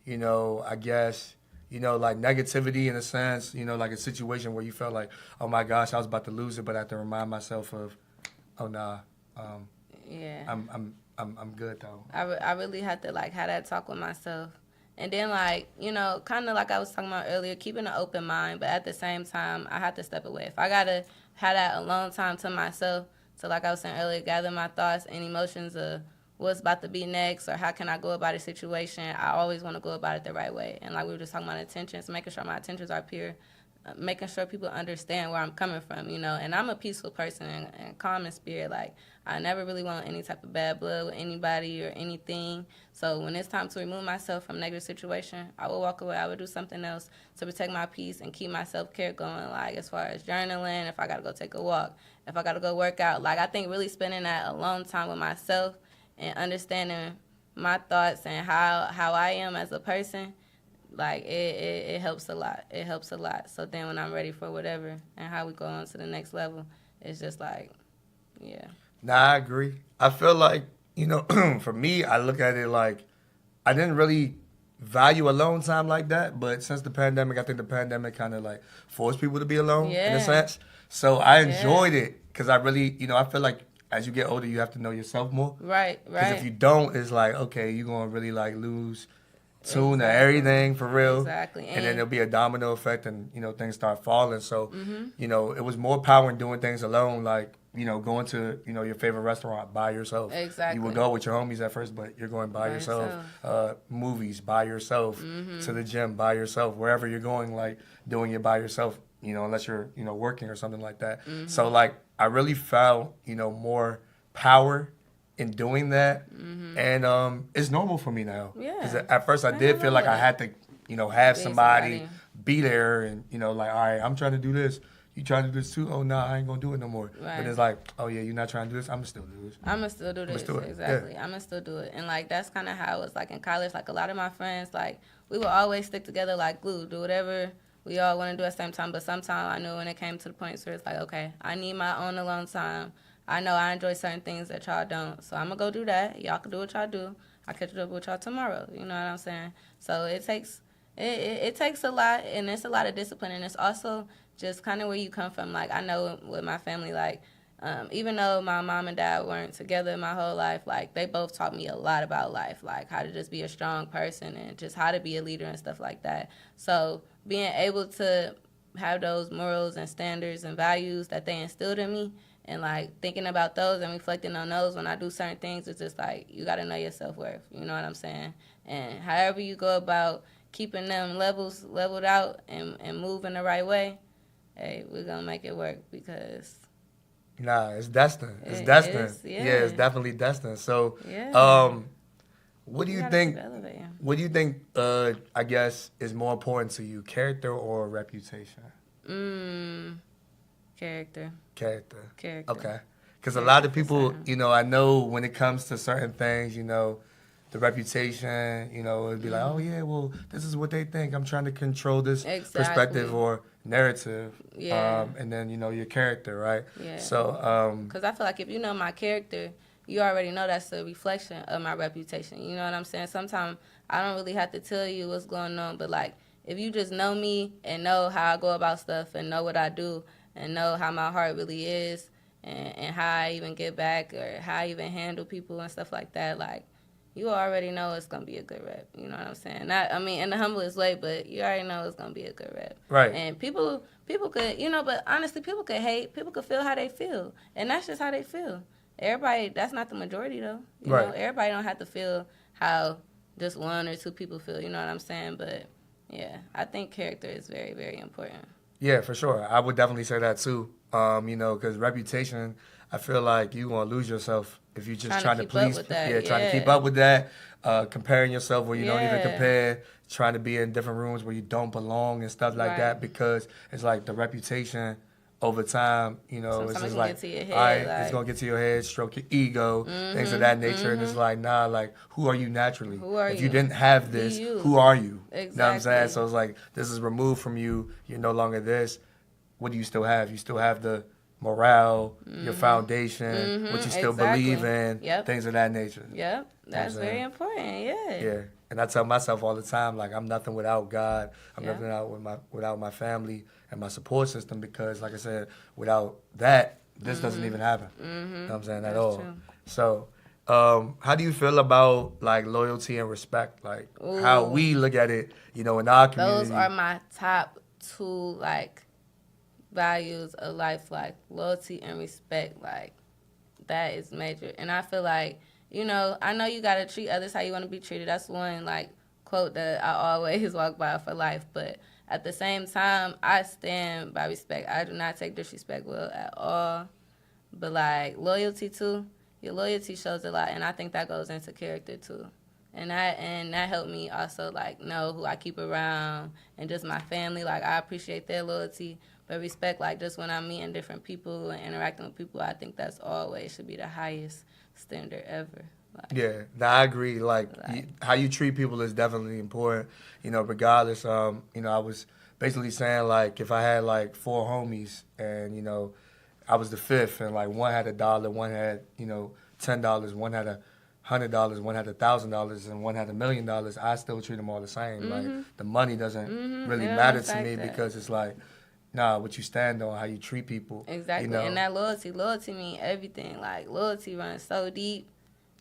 I guess, like negativity in a sense, like a situation where you felt like, oh my gosh, I was about to lose it, but I have to remind myself of, oh nah, I'm good though. I really had to like have that talk with myself. And then, like, kind of like I was talking about earlier, keeping an open mind, but at the same time, I have to step away. If I got to have that alone time to myself, so like I was saying earlier, gather my thoughts and emotions of what's about to be next or how can I go about a situation, I always want to go about it the right way. And like we were just talking about intentions, making sure my intentions are pure, making sure people understand where I'm coming from, And I'm a peaceful person and calm in spirit. Like, I never really want any type of bad blood with anybody or anything. So when it's time to remove myself from a negative situation, I will walk away. I would do something else to protect my peace and keep my self-care going, like as far as journaling, if I got to go take a walk, if I got to go work out. Like, I think really spending that alone time with myself and understanding my thoughts and how I am as a person, like, it helps a lot. It helps a lot. So then when I'm ready for whatever and how we go on to the next level, it's just like, yeah. Nah, I agree. I feel like, for me, I look at it like I didn't really value alone time like that, but since the pandemic, I think the pandemic kind of like forced people to be alone in a sense. So I enjoyed it because I really, I feel like as you get older, you have to know yourself more. Right. Because if you don't, it's like, okay, you're going to really like lose tune to everything for real. Exactly. And then there'll be a domino effect and, things start falling. So, it was more power in doing things alone, like, going to, your favorite restaurant by yourself. Exactly. You would go with your homies at first, but you're going by yourself. Movies by yourself. To the gym by yourself. Wherever you're going, like, doing it by yourself, unless you're, working or something like that. So, like, I really felt, more power in doing that. And it's normal for me now. Yeah. Because at first I did feel like I had to, have somebody be there and, like, all right, I'm trying to do this. You trying to do this too? Oh, no, I ain't going to do it no more. Right. But it's like, oh, yeah, you're not trying to do this? I'm going to still do this. I'm going to still do this. Exactly. Yeah. I'm going to still do it. And, like, that's kind of how it was, like, in college. Like, a lot of my friends, like, we would always stick together like glue, do whatever we all want to do at the same time. But sometimes I knew when it came to the point where it's like, okay, I need my own alone time. I know I enjoy certain things that y'all don't. So I'm going to go do that. Y'all can do what y'all do. I'll catch up with y'all tomorrow. You know what I'm saying? So it takes a lot, and it's a lot of discipline. And it's also just kind of where you come from. Like, I know with my family, like, even though my mom and dad weren't together my whole life, like, they both taught me a lot about life, like how to just be a strong person and just how to be a leader and stuff like that. So being able to have those morals and standards and values that they instilled in me And like thinking about those and reflecting on those when I do certain things, it's just like you got to know your self-worth. You know what I'm saying? And however you go about keeping them levels leveled out and moving the right way, hey, we're going to make it work because Nah, it's destined. It's it destined. is, Yeah, yeah. it's definitely destined. So, Yeah. what do You you gotta think? keep elevating. What do you think? I guess is more important to you, character or reputation? Character. Character. Character. Okay. Because a Character lot of for people, certain. you know, I know when it comes to certain things, you know, the reputation, you know, it'd be like, oh yeah, well, this is what they think. I'm trying to control this perspective Exactly. or narrative. Yeah. And then, you know, your character, right? Yeah. So, Because I feel like if you know my character, you already know that's a reflection of my reputation. You know what I'm saying? Sometimes I don't really have to tell you what's going on, but like if you just know me and know how I go about stuff and know what I do and know how my heart really is and how I even get back or how I even handle people and stuff like that, like you already know it's gonna be a good rep. You know what I'm saying? Not, I mean, in the humblest way, but you already know it's gonna be a good rep. right. And people could, you know, but honestly, people could hate. People could feel how they feel, and that's just how they feel. Everybody, that's not the majority though. You Right. know, everybody don't have to feel how just one or two people feel. You know what I'm saying? But yeah, I think character is very, very important. Yeah, for sure. I would definitely say that too. You know, because reputation, I feel like you're gonna lose yourself if you're just trying to Keep up please. with that. Yeah, trying to keep up with that. Comparing yourself where you don't even Yeah. compare. Trying to be in different rooms where you don't belong and stuff like Right. that because it's like the reputation over time. You know, it's Sometimes just it can like, get to your head, all right, it's like- gonna get to your head, stroke your ego, things of that nature, and it's like, nah, like who are you naturally? Who are if you? you didn't have Be this, you. who are you? You know what I'm Exactly. saying? So it's like this is removed from you. You're no longer this. What do you still have? You still have the morale, your foundation, what you still Exactly. believe in, Yep. things of that nature. Yep, that's I'm very saying? important. Yeah. Yeah. And I tell myself all the time, like I'm nothing without God. I'm Yeah. nothing without my family and my support system because, like I said, without that, this doesn't even happen. You know what I'm saying? At That's all. true. So, how do you feel about like loyalty and respect? Like how Ooh. we look at it, you know, in our community. Those are my top two like values of life, like loyalty and respect. Like that is major. And I feel like, you know, I know you gotta treat others how you wanna be treated. That's one like quote that I always walk by for life. But at the same time, I stand by respect. I do not take disrespect well at all. But like loyalty too, your loyalty shows a lot, and I think that goes into character too. And that helped me also like know who I keep around and just my family. Like I appreciate their loyalty, but respect like just when I'm meeting different people and interacting with people, I think that's always should be the highest standard ever. Like, Yeah, nah, I agree. Like how you treat people is definitely important. You know, regardless. You know, I was basically saying like if I had like 4 homies and you know I was the fifth and like one had $1, one had you know $10, one had $100, one had $1,000, and one had $1 million. I still treat them all the same. Like the money doesn't really It don't matter to affect me that. because it's like. Nah, what you stand on, how you treat people. exactly. You know? And that loyalty mean everything. Like loyalty runs so deep.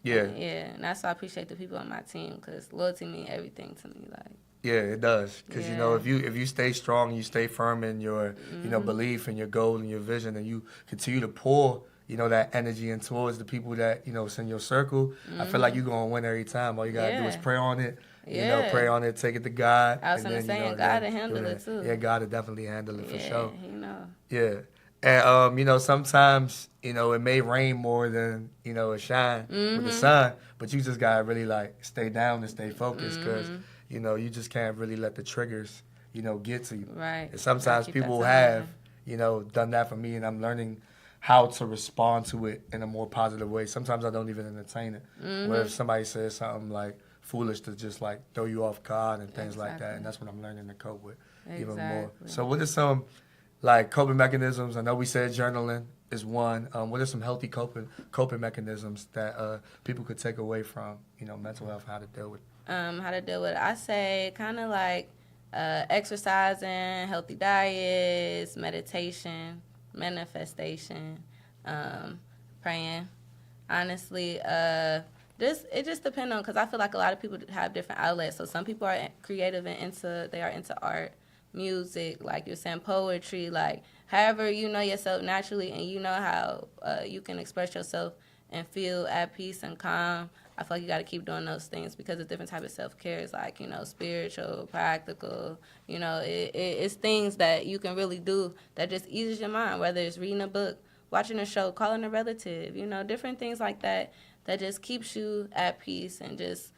Yeah. Yeah, and that's why I appreciate the people on my team because loyalty mean everything to me. Like. Yeah, it does. Because you know, Yeah. if you stay strong, you stay firm in your you know belief and your goal and your vision, and you continue to pour you know that energy in towards the people that you know is in your circle. I feel like you're gonna win every time. All you gotta do is Yeah. pray on it. You know, Yeah. pray on it, take it to God. I was and gonna then, say, you know, and God then to handle do it, that. too. Yeah, God to definitely handle it for sure. You know. Yeah. And you know, sometimes, you know, it may rain more than, you know, it shine with the sun, but you just gotta really like stay down and stay focused because, you know, you just can't really let the triggers, you know, get to you. Right. And sometimes Gotta keep that people time have, in. you know, done that for me and I'm learning how to respond to it in a more positive way. Sometimes I don't even entertain it. Where if somebody says something like foolish to just like throw you off guard and things like that, Exactly. and that's what I'm learning to cope with even more. Exactly. So what are some like coping mechanisms? I know we said journaling is one. What are some healthy coping mechanisms that people could take away from you know mental health, how to deal with? How to deal with it? I say kind of like exercising, healthy diets, meditation, manifestation, praying. Honestly, it just depends on because I feel like a lot of people have different outlets. So some people are creative and they are into art. music, like you're saying poetry, like however you know yourself naturally and you know how you can express yourself and feel at peace and calm. I feel like you got to keep doing those things because it's different type of self-care. It's like, spiritual, practical, it's things that you can really do that just eases your mind, whether it's reading a book, watching a show, calling a relative, different things like that that just keeps you at peace and just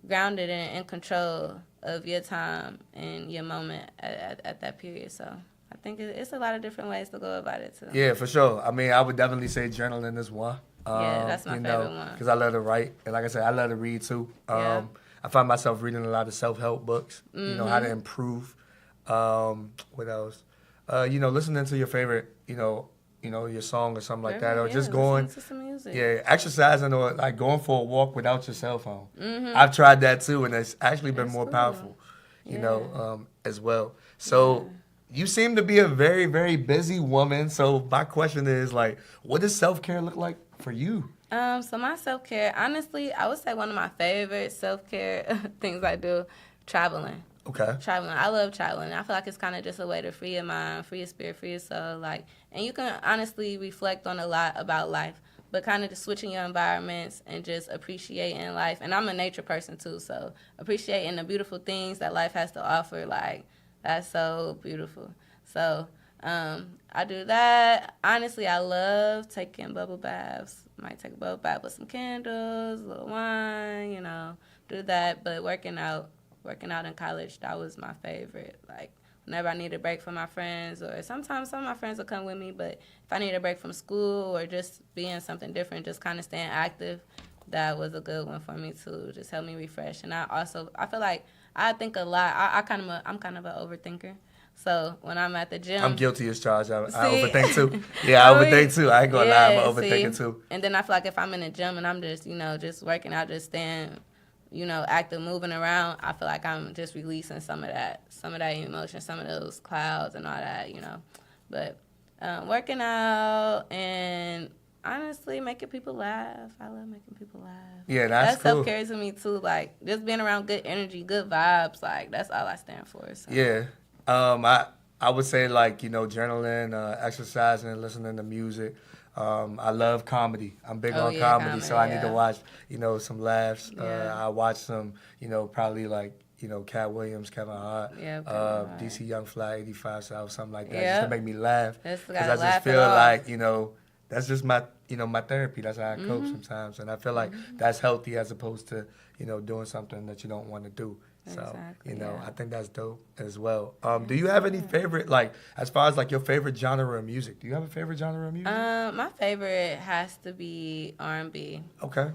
grounded and in control of your time and your moment at that period. So I think it's a lot of different ways to go about it, too. Yeah, for sure. I mean, I would definitely say journaling is one. Yeah, that's my favorite one. Because I love to write. And like I said, I love to read, too. Yeah. I find myself reading a lot of self-help books, how to improve. What else? Listening to your favorite, your song or something like that. Or just going, listen to some music. yeah, exercising or like going for a walk without your cell phone. I've tried that, too, and it's actually been more powerful, as well. So you seem to be a very, very busy woman. So my question is, like, what does self-care look like for you? So my self-care, honestly, I would say one of my favorite self-care things I do, traveling. Okay. Traveling. I love traveling. I feel like it's kind of just a way to free your mind, free your spirit, free your soul. And you can honestly reflect on a lot about life, but kind of just switching your environments and just appreciating life. And I'm a nature person, too, so appreciating the beautiful things that life has to offer, that's so beautiful. So I do that. Honestly, I love taking bubble baths. Might take a bubble bath with some candles, a little wine, do that. But working out in college, that was my favorite. Like, whenever I need a break from my friends, or sometimes some of my friends will come with me, but if I need a break from school or just being something different, just kind of staying active, that was a good one for me, too. Just help me refresh. And I feel like I think a lot. I'm kind of an overthinker. So when I'm at the gym, I'm guilty as charged. I overthink too. Yeah, I overthink too. I ain't gonna lie, I'm overthinking too. And then I feel like if I'm in the gym and I'm just, just working out, just staying, active, moving around, I feel like I'm just releasing some of that emotion, some of those clouds and all that, But working out and honestly making people laugh. I love making people laugh. Yeah, that's cool. self-care to me too. Like just being around good energy, good vibes. Like that's all I stand for. So. Yeah. I would say journaling, exercising, listening to music. I love comedy. I'm big on comedy, so I need to watch, some laughs. I watch some, probably like, Cat Williams, Kevin Hart, DC Young Fly 85 South, something like that, just to make me laugh. Because I just feel like, that's just my, my therapy. That's how I cope sometimes. And I feel like that's healthy as opposed to, doing something that you don't want to do. So, I think that's dope as well. Do you have any favorite, like, as far as, like, your favorite genre of music? Do you have a favorite genre of music? My favorite has to be R&B. Okay.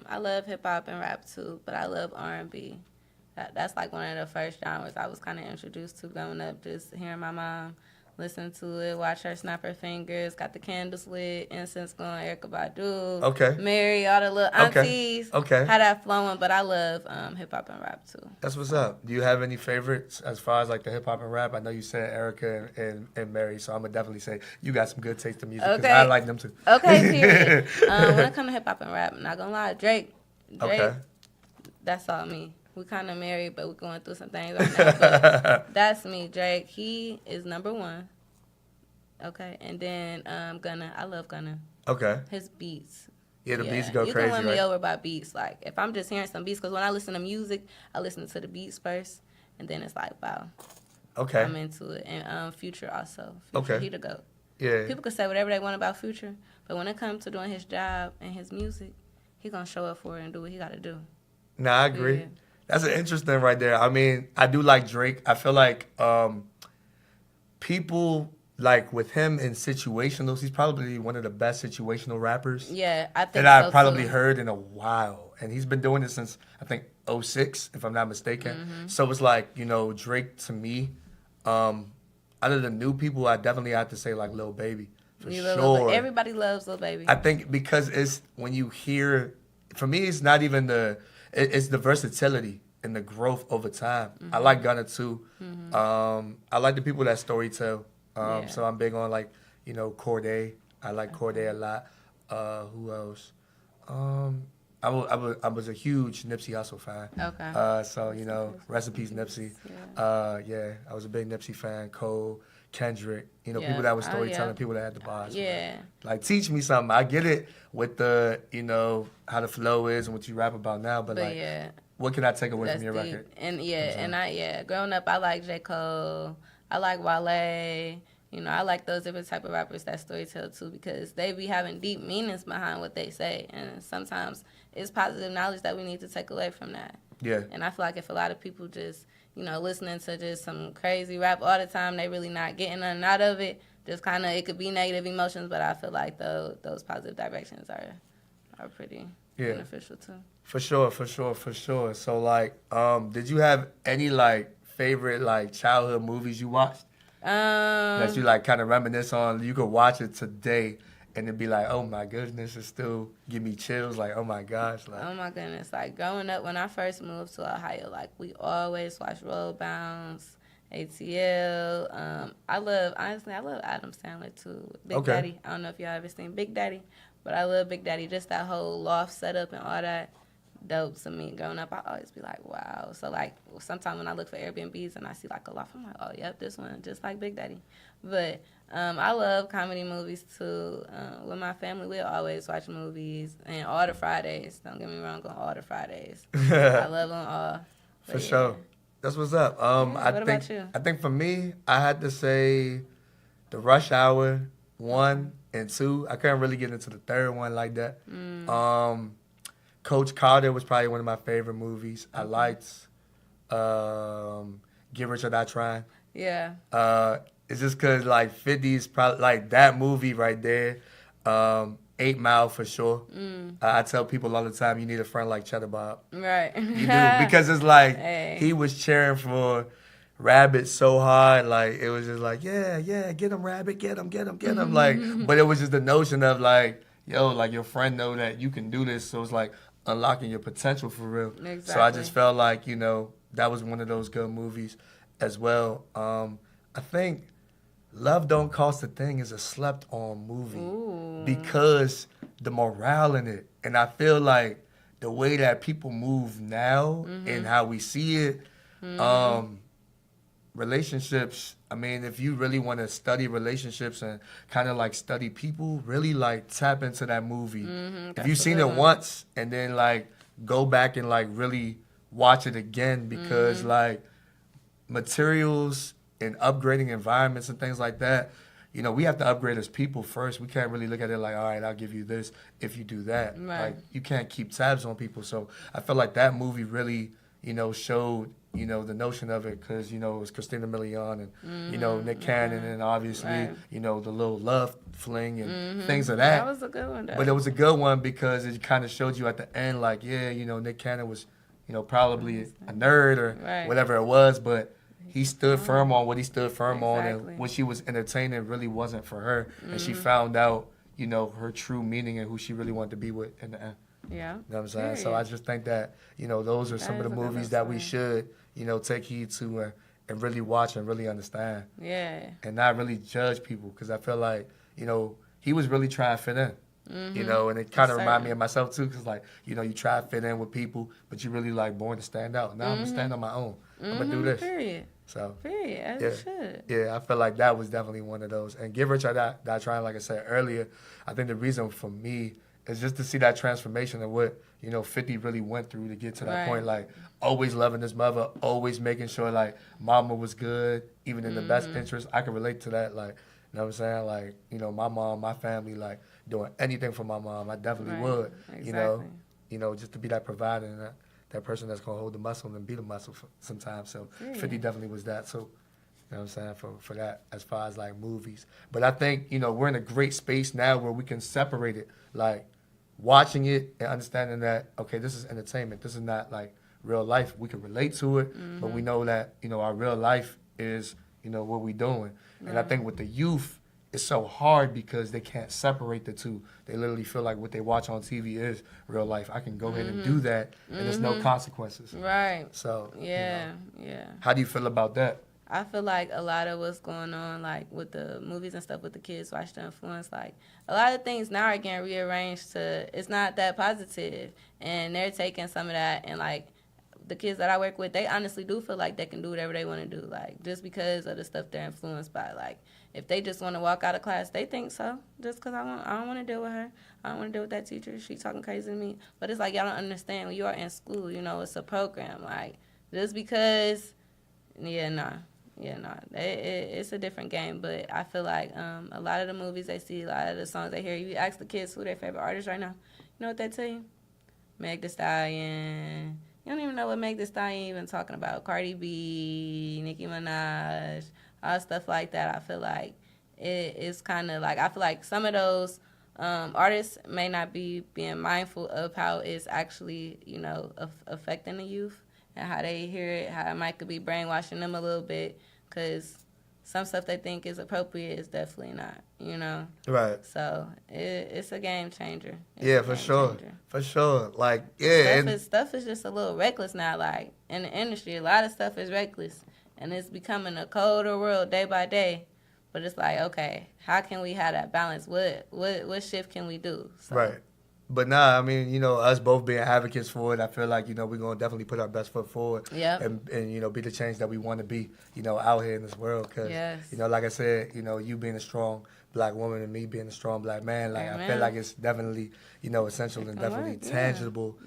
I love hip-hop and rap, too, but I love R&B. That's, like, one of the first genres I was kind of introduced to growing up, just hearing my mom listen to it, watch her snap her fingers, got the candles lit, incense going, Erykah Badu, okay, Mary, all the little aunties, okay, had that flowing. But I love hip hop and rap too. That's what's up. Do you have any favorites as far as like the hip hop and rap? I know you said Erykah and Mary, so I'm gonna definitely say you got some good taste in music because I like them too. Okay, period. When it comes to hip hop and rap, I'm not gonna lie, Drake, okay, that's all me. We kind of married, but we're going through some things right now. But that's me, Drake. He is number one. Okay, and then Gunna. I love Gunna. Okay. His beats. Yeah, the beats go crazy, right? You can win me over by beats. Like, if I'm just hearing some beats, because when I listen to music, I listen to the beats first, and then it's like, wow. Okay. I'm into it. And Future also. Future, he the GOAT. Yeah. People can say whatever they want about Future, but when it comes to doing his job and his music, he going to show up for it and do what he got to do. Nah, I agree. Yeah. That's an interesting right there. I mean, I do like Drake. I feel like people, like with him in situationals, he's probably one of the best situational rappers. Yeah, I think that I've probably heard in a while. And he's been doing it since, I think, 2006, if I'm not mistaken. Mm-hmm. So it's like, Drake to me, out of the new people, I definitely have to say like Lil Baby. For sure. Everybody loves Lil Baby. I think because it's when you hear, for me, it's not even it's the versatility and the growth over time. Mm-hmm. I like Gunna too. Mm-hmm. I like the people that storytell. So I'm big on like, Cordae. I like Cordae a lot. Who else? I was a huge Nipsey Hussle fan. Okay. So you know, rest in peace, Nipsey. Yeah, I was a big Nipsey fan. Cole, Kendrick, you know, people that were storytelling, people that had the bars. Yeah. Like, teach me something. I get it with the, you know, how the flow is and what you rap about now, but like, yeah, what can I take away that's from your deep. record? And growing up, I like J. Cole. I like Wale. You know, I like those different type of rappers that storytell too, because they be having deep meanings behind what they say, and sometimes it's positive knowledge that we need to take away from that. Yeah. And I feel like if a lot of people just, you know, listening to just some crazy rap all the time, they really not getting nothing out of it. Just kind of, it could be negative emotions, but I feel like those positive directions are pretty beneficial too. For sure. So like, did you have any like favorite like childhood movies you watched that you like kind of reminisce on? You could watch it today and it'd be like, oh my goodness, it still give me chills. Like, oh my gosh. Like, oh my goodness. Like growing up, when I first moved to Ohio, like we always watched Roll Bounce, ATL. I love Adam Sandler too. Big Daddy. I don't know if y'all ever seen Big Daddy, but I love Big Daddy. Just that whole loft setup and all that. Dope to me. Growing up, I always be like, wow. So like sometimes when I look for Airbnbs and I see like a loft, I'm like, oh yep, this one just like Big Daddy. But I love comedy movies too. With my family, we'll always watch movies and all the Fridays. Don't get me wrong, on all the Fridays. I love them all. For sure. That's what's up. What about you? I think for me, I had to say the Rush Hour 1 and 2. I couldn't really get into the third one like that. Coach Carter was probably one of my favorite movies. I liked Get Rich or Die Trying. Yeah. It's just because, like, 50's probably, like, that movie right there. 8 Mile for sure. I tell people all the time, you need a friend like Cheddar Bob. Right. You do. Because it's like, he was cheering for Rabbit so hard. Like, it was just like, yeah, get him, Rabbit, get him. Like, but it was just the notion of, like, yo, like, your friend know that you can do this. So it's like unlocking your potential for real. Exactly. So I just felt like, you know, that was one of those good movies as well. I think Love Don't Cost a Thing is a slept-on movie because the morale in it. And I feel like the way that people move now and how we see it, relationships, I mean, if you really want to study relationships and kind of like study people, really like tap into that movie. If you've seen it once and then like go back and like really watch it again, because like materials and upgrading environments and things like that, you know, we have to upgrade as people first. We can't really look at it like, all right, I'll give you this if you do that. Right. Like, you can't keep tabs on people. So I feel like that movie really, you know, showed, you know, the notion of it, because, you know, it was Christina Milian and, you know, Nick Cannon and obviously, you know, the little love fling and things of that. That was a good one, though. But it was a good one because it kind of showed you at the end, like, yeah, you know, Nick Cannon was, you know, probably a nerd or whatever it was, but he stood firm on what he stood firm on, and what she was entertaining really wasn't for her. And she found out, you know, her true meaning and who she really wanted to be with in the end. Yeah. You know what I'm saying? So I just think that, you know, those are some of the movies that we should, you know, take heed to and really watch and really understand. Yeah. And not really judge people, because I feel like, you know, he was really trying to fit in. You know, and it kind of reminded me of myself too, because like, you know, you try to fit in with people, but you really like born to stand out. Now I'm gonna stand on my own. I'm gonna do this. Period. So As you should. Yeah, I feel like that was definitely one of those. And Get Rich or Die Trying, like I said earlier, I think the reason for me is just to see that transformation of what, you know, 50 really went through to get to that point. Like, always loving his mother, always making sure like mama was good, even in the best interest. I can relate to that. Like, you know what I'm saying? Like, you know, my mom, my family, like doing anything for my mom, I definitely would. Exactly. You know, just to be that provider and that person that's gonna hold the muscle and be the muscle sometimes. So 50 definitely was that. So, you know what I'm saying, for that, as far as like movies. But I think, you know, we're in a great space now where we can separate it, like watching it and understanding that, okay, this is entertainment. This is not like real life. We can relate to it, but we know that, you know, our real life is, you know, what we're doing. And I think with the youth, it's so hard because they can't separate the two. They literally feel like what they watch on TV is real life. I can go ahead and do that, and there's no consequences. Right. So, Yeah, How do you feel about that? I feel like a lot of what's going on, like with the movies and stuff with the kids, watch the influence. Like a lot of things now are getting rearranged to it's not that positive, and they're taking some of that and like the kids that I work with, they honestly do feel like they can do whatever they want to do, like just because of the stuff they're influenced by. Like if they just want to walk out of class, they think so. Just because I don't want to deal with her. I don't want to deal with that teacher. She talking crazy to me. But it's like y'all don't understand when you are in school. You know, it's a program. Like just because, yeah, nah. Yeah, no, it's a different game, but I feel like a lot of the movies they see, a lot of the songs they hear, you ask the kids who their favorite artist right now, you know what they tell you? Meg Thee Stallion. You don't even know what Meg Thee Stallion even talking about. Cardi B, Nicki Minaj, all stuff like that. I feel like it's kind of like, I feel like some of those artists may not be being mindful of how it's actually, you know, affecting the youth and how they hear it, how it might could be brainwashing them a little bit, because some stuff they think is appropriate is definitely not, you know? Right. So it's a game changer. For sure. For sure. Like, yeah. Stuff is just a little reckless now. Like, in the industry, a lot of stuff is reckless. And it's becoming a colder world day by day. But it's like, okay, how can we have that balance? What shift can we do? So, right. But nah, I mean, you know, us both being advocates for it, I feel like, you know, we're going to definitely put our best foot forward. Yeah. And, you know, be the change that we want to be, you know, out here in this world. Because, you know, like I said, you know, you being a strong black woman and me being a strong black man, like, I feel like it's definitely, you know, essential and definitely tangible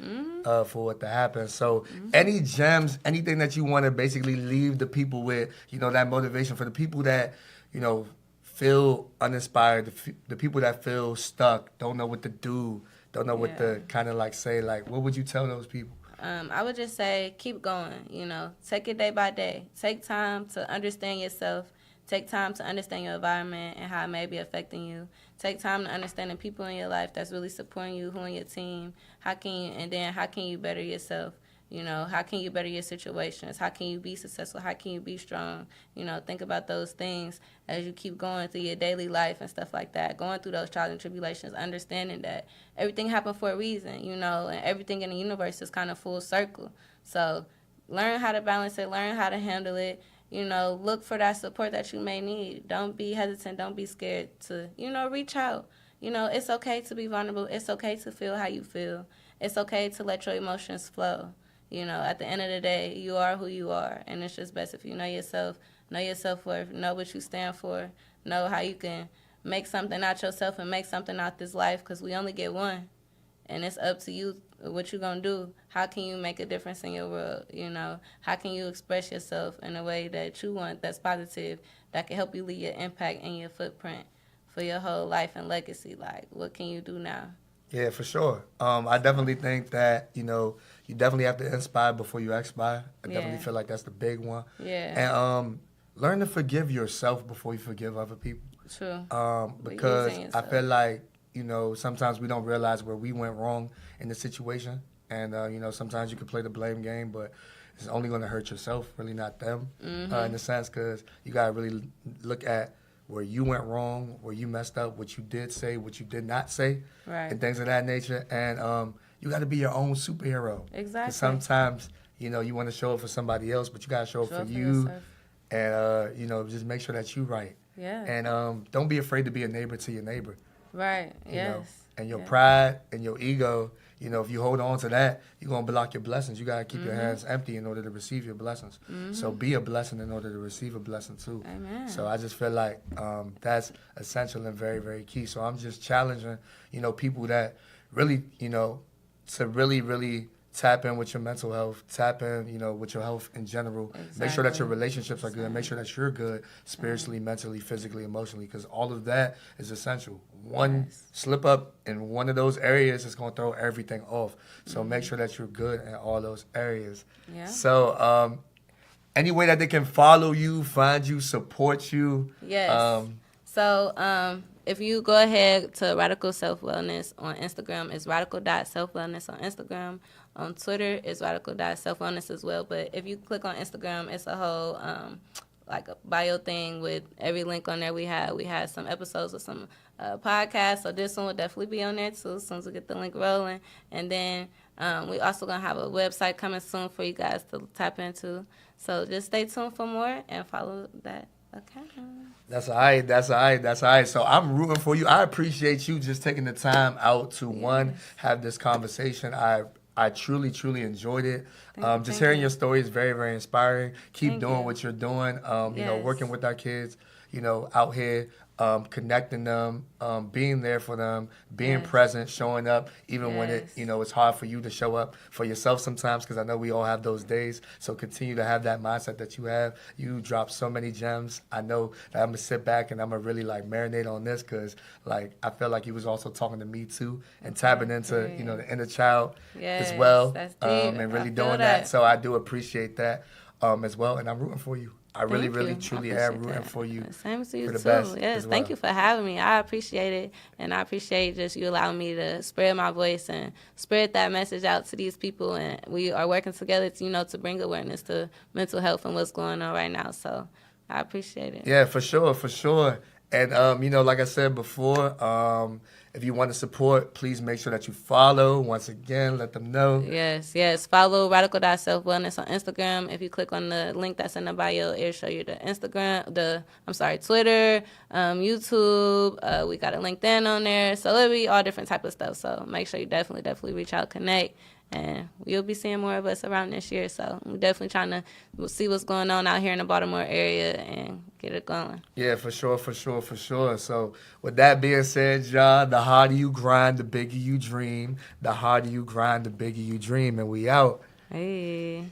for it to happen. So any gems, anything that you want to basically leave the people with, you know, that motivation for the people that, you know, feel uninspired, the people that feel stuck, don't know what to do, don't know what to kind of like say, like, what would you tell those people? I would just say keep going, you know, take it day by day. Take time to understand yourself. Take time to understand your environment and how it may be affecting you. Take time to understand the people in your life that's really supporting you, who on your team. How can you better yourself? You know, how can you better your situations? How can you be successful? How can you be strong? You know, think about those things as you keep going through your daily life and stuff like that. Going through those trials and tribulations, understanding that everything happened for a reason, you know, and everything in the universe is kind of full circle. So learn how to balance it, learn how to handle it. You know, look for that support that you may need. Don't be hesitant. Don't be scared to, you know, reach out. You know, it's okay to be vulnerable. It's okay to feel how you feel. It's okay to let your emotions flow. You know, at the end of the day, you are who you are, and it's just best if you know yourself, know your self-worth, know what you stand for, know how you can make something out yourself and make something out this life, because we only get one, and it's up to you what you're going to do. How can you make a difference in your world, you know? How can you express yourself in a way that you want, that's positive, that can help you leave your impact and your footprint for your whole life and legacy? Like, what can you do now? Yeah, for sure. I definitely think that, you know, you definitely have to inspire before you expire. I definitely feel like that's the big one. Yeah. And learn to forgive yourself before you forgive other people. True. Because I feel like, you know, sometimes we don't realize where we went wrong in the situation. And, you know, sometimes you can play the blame game, but it's only going to hurt yourself, really not them, in a sense, because you got to really look at where you went wrong, where you messed up, what you did say, what you did not say, and things of that nature. And you got to be your own superhero. Exactly. 'Cause sometimes, you know, you want to show up for somebody else, but you got to show up for you. And, you know, just make sure that you're right. Yeah. And don't be afraid to be a neighbor to your neighbor. Right, You know? yes. And your pride and your ego, you know, if you hold on to that, you're going to block your blessings. You got to keep your hands empty in order to receive your blessings. So be a blessing in order to receive a blessing too. Amen. So I just feel like that's essential and very, very key. So I'm just challenging, you know, people that really, you know, to really, really tap in with your mental health, tap in, you know, with your health in general. Exactly. Make sure that your relationships are good. Make sure that you're good spiritually, mentally, physically, emotionally, because all of that is essential. One slip up in one of those areas is going to throw everything off. So make sure that you're good in all those areas. Yeah. So any way that they can follow you, find you, support you. Yes. So if you go ahead to Radical Self Wellness on Instagram, it's radical.selfwellness on Instagram. On Twitter, it's radical.selfwellness as well. But if you click on Instagram, it's a like a bio thing with every link on there. We had some episodes of some podcasts, so this one will definitely be on there too as soon as we get the link rolling. And then we also gonna have a website coming soon for you guys to tap into. So just stay tuned for more and follow that account. That's all right. That's all right. That's all right. So I'm rooting for you. I appreciate you just taking the time out to one, have this conversation. I truly, truly enjoyed it. Just hearing your story is very, very inspiring. Keep doing what you're doing. You know, working with our kids, you know, out here, connecting them, being there for them, being present, showing up, even when it, you know, it's hard for you to show up for yourself sometimes, because I know we all have those days. So continue to have that mindset that you have. You drop so many gems. I know that I'm gonna sit back and I'm gonna really like marinate on this, because like I feel like you was also talking to me too and tapping into, you know, the inner child as well, and really doing that. So I do appreciate that as well, and I'm rooting for you. I really, really, truly am rooting for you. Same to you for the too. best Yes, as thank well. you for having me. I appreciate it, and I appreciate just you allowing me to spread my voice and spread that message out to these people. And we are working together to, you know, to bring awareness to mental health and what's going on right now. So I appreciate it. Yeah, for sure, for sure. And, you know, like I said before, if you want to support, please make sure that you follow. Once again, let them know. Yes. Follow Radical.Self-Wellness on Instagram. If you click on the link that's in the bio, it'll show you the Twitter, YouTube. We got a LinkedIn on there. So it'll be all different type of stuff. So make sure you definitely reach out, connect. And you'll be seeing more of us around this year. So we're definitely trying to see what's going on out here in the Baltimore area and get it going. Yeah, for sure. So with that being said, y'all, the harder you grind, the bigger you dream. The harder you grind, the bigger you dream. And we out. Hey.